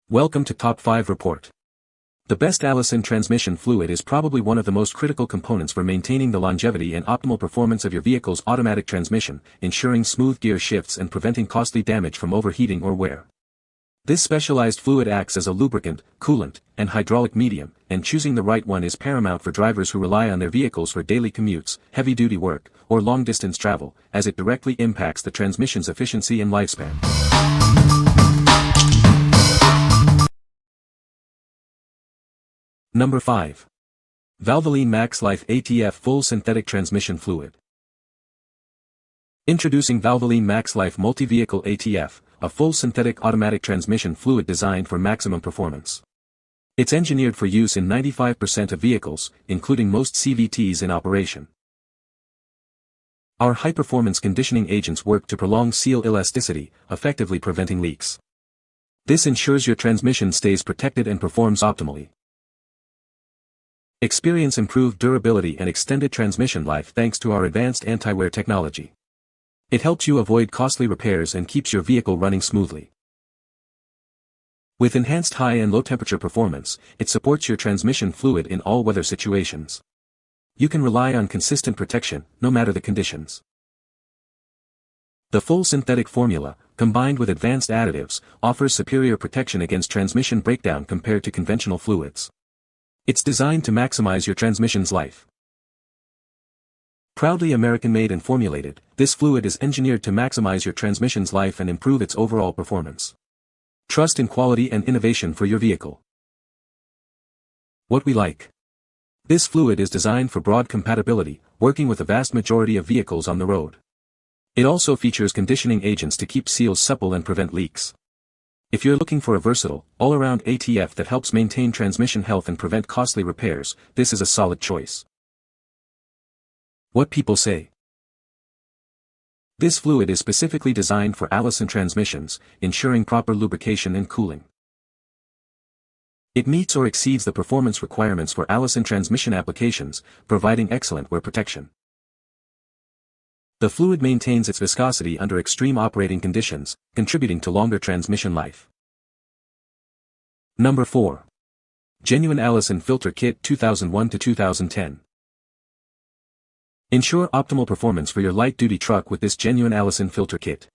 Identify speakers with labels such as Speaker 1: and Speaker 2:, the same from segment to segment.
Speaker 1: Welcome to Top 5 Report. The best Allison transmission fluid is probably one of the most critical components for maintaining the longevity and optimal performance of your vehicle's automatic transmission, ensuring smooth gear shifts and preventing costly damage from overheating or wear. This specialized fluid acts as a lubricant, coolant, and hydraulic medium, and choosing the right one is paramount for drivers who rely on their vehicles for daily commutes, heavy-duty work, or long-distance travel, as it directly impacts the transmission's efficiency and lifespan. Number 5. Valvoline MaxLife ATF Full Synthetic Transmission Fluid. Introducing Valvoline MaxLife Multi-Vehicle ATF, a full synthetic automatic transmission fluid designed for maximum performance. It's engineered for use in 95% of vehicles, including most CVTs in operation. Our high-performance conditioning agents work to prolong seal elasticity, effectively preventing leaks. This ensures your transmission stays protected and performs optimally. Experience improved durability and extended transmission life thanks to our advanced anti-wear technology. It helps you avoid costly repairs and keeps your vehicle running smoothly. With enhanced high and low temperature performance, it supports your transmission fluid in all weather situations. You can rely on consistent protection, no matter the conditions. The full synthetic formula, combined with advanced additives, offers superior protection against transmission breakdown compared to conventional fluids. It's designed to maximize your transmission's life. Proudly American-made and formulated, this fluid is engineered to maximize your transmission's life and improve its overall performance. Trust in quality and innovation for your vehicle. What we like. This fluid is designed for broad compatibility, working with a vast majority of vehicles on the road. It also features conditioning agents to keep seals supple and prevent leaks. If you're looking for a versatile, all-around ATF that helps maintain transmission health and prevent costly repairs, this is a solid choice. What people say. This fluid is specifically designed for Allison transmissions, ensuring proper lubrication and cooling. It meets or exceeds the performance requirements for Allison transmission applications, providing excellent wear protection. The fluid maintains its viscosity under extreme operating conditions, contributing to longer transmission life. Number 4. Genuine Allison Filter Kit 2001 to 2010. Ensure optimal performance for your light-duty truck with this genuine Allison filter kit.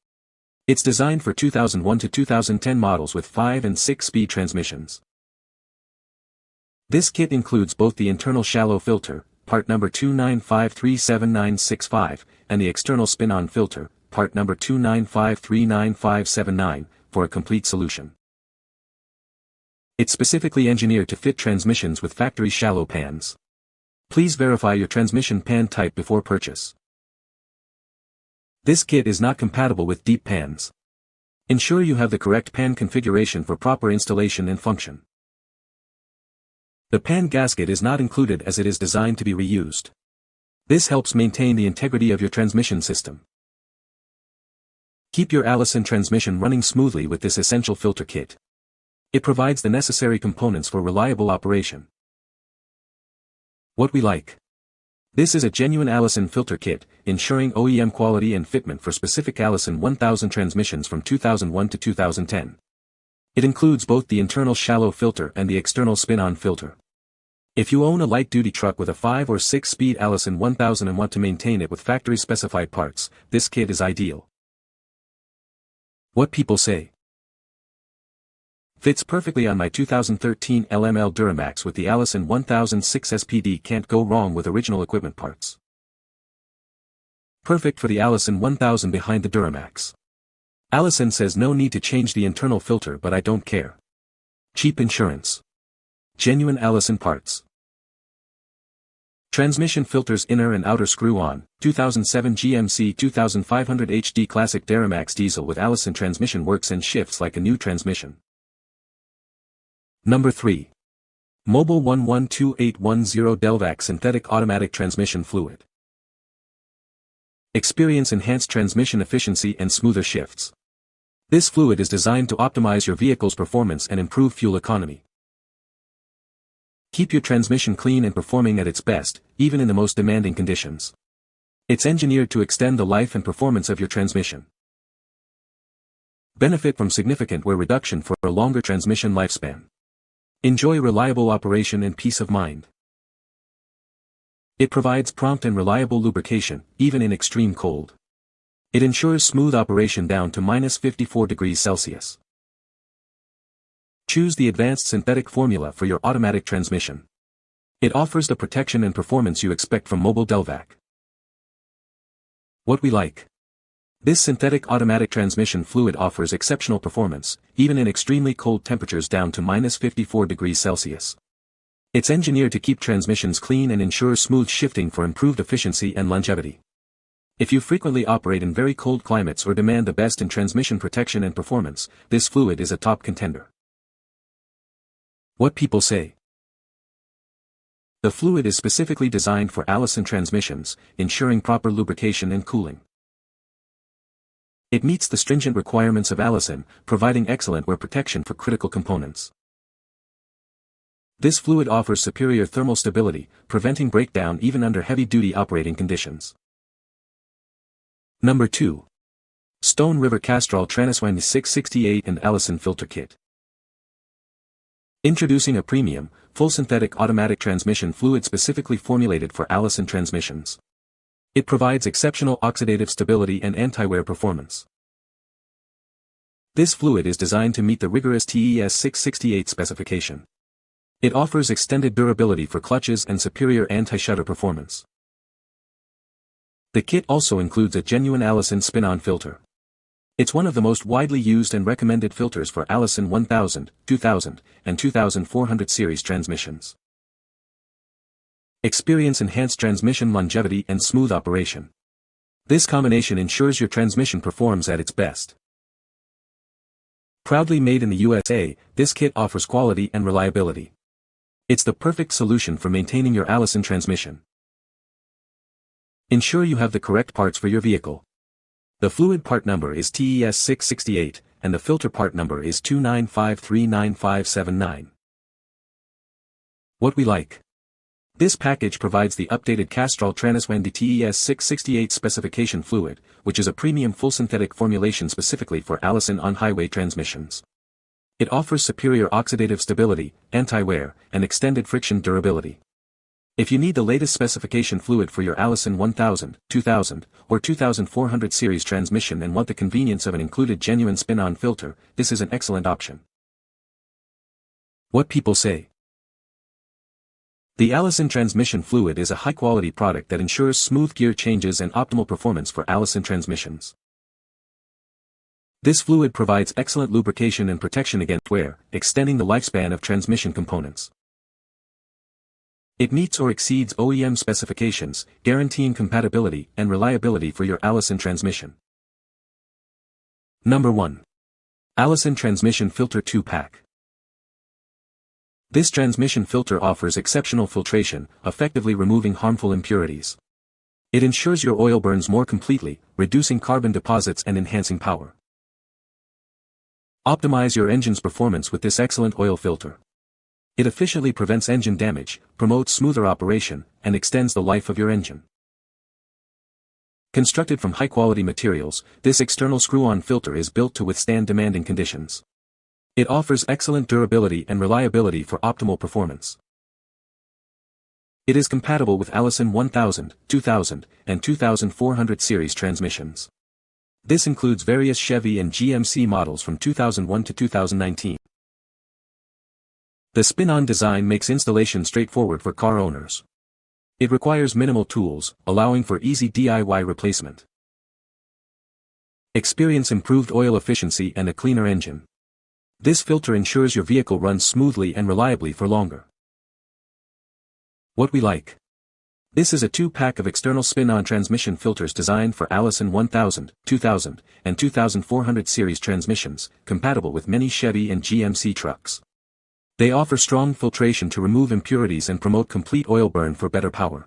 Speaker 1: It's designed for 2001 to 2010 models with 5 and 6-speed transmissions. This kit includes both the internal shallow filter, part number 295379665, and the external spin-on filter, part number 295399579, for a complete solution. It's specifically engineered to fit transmissions with factory shallow pans. Please verify your transmission pan type before purchase. This kit is not compatible with deep pans. Ensure you have the correct pan configuration for proper installation and function. The pan gasket is not included as it is designed to be reused. This helps maintain the integrity of your transmission system. Keep your Allison transmission running smoothly with this essential filter kit. It provides the necessary components for reliable operation. What we like. This is a genuine Allison filter kit, ensuring OEM quality and fitment for specific Allison 1000 transmissions from 2001 to 2010. It includes both the internal shallow filter and the external spin-on filter. If you own a light-duty truck with a 5 or 6-speed Allison 1000 and want to maintain it with factory-specified parts, this kit is ideal. What people say. Fits perfectly on my 2013 LML Duramax with the Allison 1006 SPD. Can't go wrong with original equipment parts. Perfect for the Allison 1000 behind the Duramax. Allison says no need to change the internal filter, but I don't care. Cheap insurance. Genuine Allison parts. Transmission filters inner and outer screw-on, 2007 GMC 2500 HD Classic Duramax Diesel with Allison transmission works and shifts like a new transmission. Number 3. Mobil 112810 Delvac Synthetic Automatic Transmission Fluid. Experience enhanced transmission efficiency and smoother shifts. This fluid is designed to optimize your vehicle's performance and improve fuel economy. Keep your transmission clean and performing at its best, even in the most demanding conditions. It's engineered to extend the life and performance of your transmission. Benefit from significant wear reduction for a longer transmission lifespan. Enjoy reliable operation and peace of mind. It provides prompt and reliable lubrication, even in extreme cold. It ensures smooth operation down to -54 degrees Celsius. Choose the advanced synthetic formula for your automatic transmission. It offers the protection and performance you expect from Mobil Delvac. What we like. This synthetic automatic transmission fluid offers exceptional performance, even in extremely cold temperatures down to -54 degrees Celsius. It's engineered to keep transmissions clean and ensures smooth shifting for improved efficiency and longevity. If you frequently operate in very cold climates or demand the best in transmission protection and performance, this fluid is a top contender. What people say. The fluid is specifically designed for Allison transmissions, ensuring proper lubrication and cooling. It meets the stringent requirements of Allison, providing excellent wear protection for critical components. This fluid offers superior thermal stability, preventing breakdown even under heavy-duty operating conditions. Number 2. Stone River Castrol TranSynd 668 and Allison Filter Kit. Introducing a premium, full synthetic automatic transmission fluid specifically formulated for Allison transmissions. It provides exceptional oxidative stability and anti-wear performance. This fluid is designed to meet the rigorous TES 668 specification. It offers extended durability for clutches and superior anti-shudder performance. The kit also includes a genuine Allison spin-on filter. It's one of the most widely used and recommended filters for Allison 1000, 2000, and 2400 series transmissions. Experience enhanced transmission longevity and smooth operation. This combination ensures your transmission performs at its best. Proudly made in the USA, this kit offers quality and reliability. It's the perfect solution for maintaining your Allison transmission. Ensure you have the correct parts for your vehicle. The fluid part number is TES 668, and the filter part number is 2953959. What we like. This package provides the updated Castrol TranSynd TES 668 specification fluid, which is a premium full synthetic formulation specifically for Allison on-highway transmissions. It offers superior oxidative stability, anti-wear, and extended friction durability. If you need the latest specification fluid for your Allison 1000, 2000, or 2400 series transmission and want the convenience of an included genuine spin-on filter, this is an excellent option. What people say. The Allison transmission fluid is a high-quality product that ensures smooth gear changes and optimal performance for Allison transmissions. This fluid provides excellent lubrication and protection against wear, extending the lifespan of transmission components. It meets or exceeds OEM specifications, guaranteeing compatibility and reliability for your Allison transmission. Number 1. Allison Transmission Filter 2-Pack. This transmission filter offers exceptional filtration, effectively removing harmful impurities. It ensures your oil burns more completely, reducing carbon deposits and enhancing power. Optimize your engine's performance with this excellent oil filter. It efficiently prevents engine damage, promotes smoother operation, and extends the life of your engine. Constructed from high-quality materials, this external screw-on filter is built to withstand demanding conditions. It offers excellent durability and reliability for optimal performance. It is compatible with Allison 1000, 2000, and 2400 series transmissions. This includes various Chevy and GMC models from 2001 to 2019. The spin-on design makes installation straightforward for car owners. It requires minimal tools, allowing for easy DIY replacement. Experience improved oil efficiency and a cleaner engine. This filter ensures your vehicle runs smoothly and reliably for longer. What we like. This is a 2-pack of external spin-on transmission filters designed for Allison 1000, 2000, and 2400 series transmissions, compatible with many Chevy and GMC trucks. They offer strong filtration to remove impurities and promote complete oil burn for better power.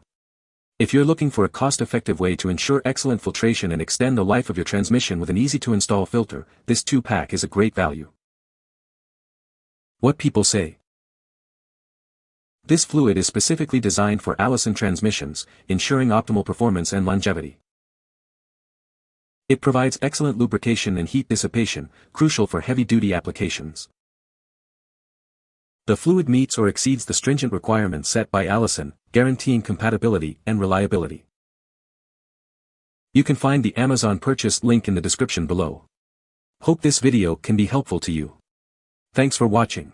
Speaker 1: If you're looking for a cost-effective way to ensure excellent filtration and extend the life of your transmission with an easy-to-install filter, this 2-pack is a great value. What people say. This fluid is specifically designed for Allison transmissions, ensuring optimal performance and longevity. It provides excellent lubrication and heat dissipation, crucial for heavy-duty applications. The fluid meets or exceeds the stringent requirements set by Allison, guaranteeing compatibility and reliability. You can find the Amazon purchase link in the description below. Hope this video can be helpful to you. Thanks for watching.